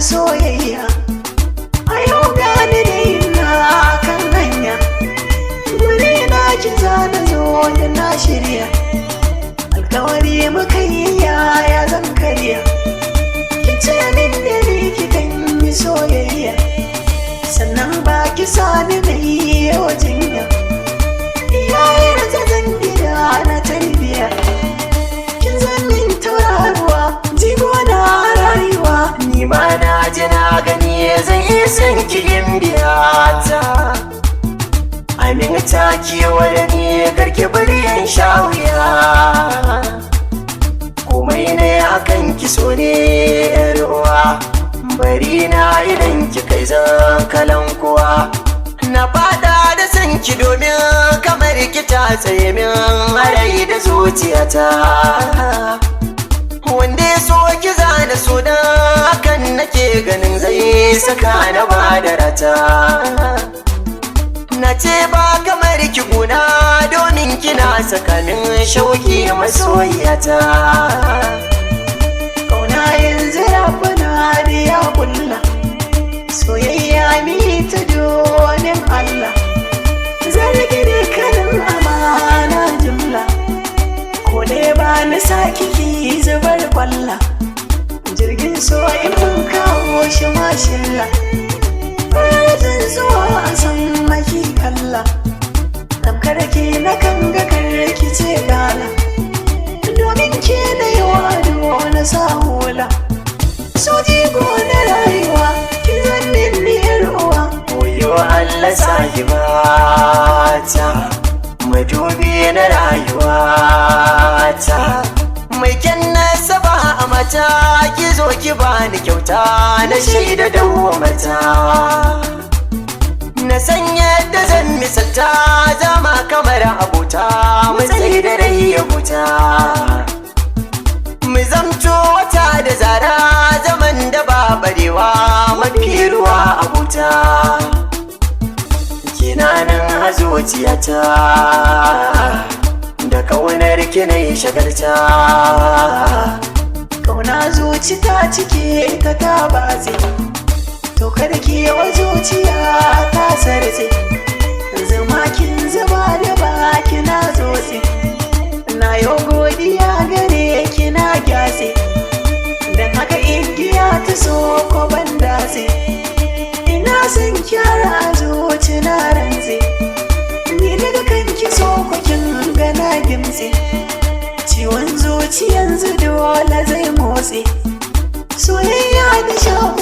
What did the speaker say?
soyayya a yau gani da ina kan hanya guri na ki zana zo da na shirya alkawari muka yi yaya zan karya ki ce min da ni ki kan yi soyayya sannan ba ki sani da yi jinya iyayen ta zan gida na tarbiya kin zan min tauraruwa jigo na rayuwa ni ma na ji na gani zan iya san ki yin biyata aminta ki wada ni karki bari yan shawiya komai ne akan ki so ne yar uwa bari na idan ki kai zan kalan kuwa na fada da san ki domin kamar ki ta tsaye min harai da zuciyata wanda ya so ki zana so da hakan nake ganin zai saka na badarata na ce ba kamar ki guna domin kina tsakanin shauki masoyiyata kauna yanzu ya fana da ya kulla soyayya mi ta donin Allah zargi dukkanin amana jumla ko dai ba na saki ki zubar kwalla jirgin so in mun kawo shi mashilla zan zuwa a san maki kalla tamkar ke na kan ga karki ce gala domin ke na yi wado na sa hula so jigo na rayuwa ki zannin ni yar uwa koyo Allah sahibata madubi na rayuwata mai kyan nasaba a mata ki zo ki bani kyauta na shaida dawamata na san yadda zan misalta zama kamar abota mu tsaye da rai ya huta mu zamto wata da zara zaman da ba barewa mafi ruwa abota kina nan a zuciyata da kaunar ki na yi shagarta kauna zuci ta cike ta tabaze to kada ki yawa zuciya ta sarze zama kin zuba da baki na zotse na yau godiya gare ki na gyase dan haka igiya ta so ko ban datse ina son kyara zuci na rantse ni daga kanki so ko kin ga na gimtse ciwon zuci yanzu dole zai motsi soyayya da shaku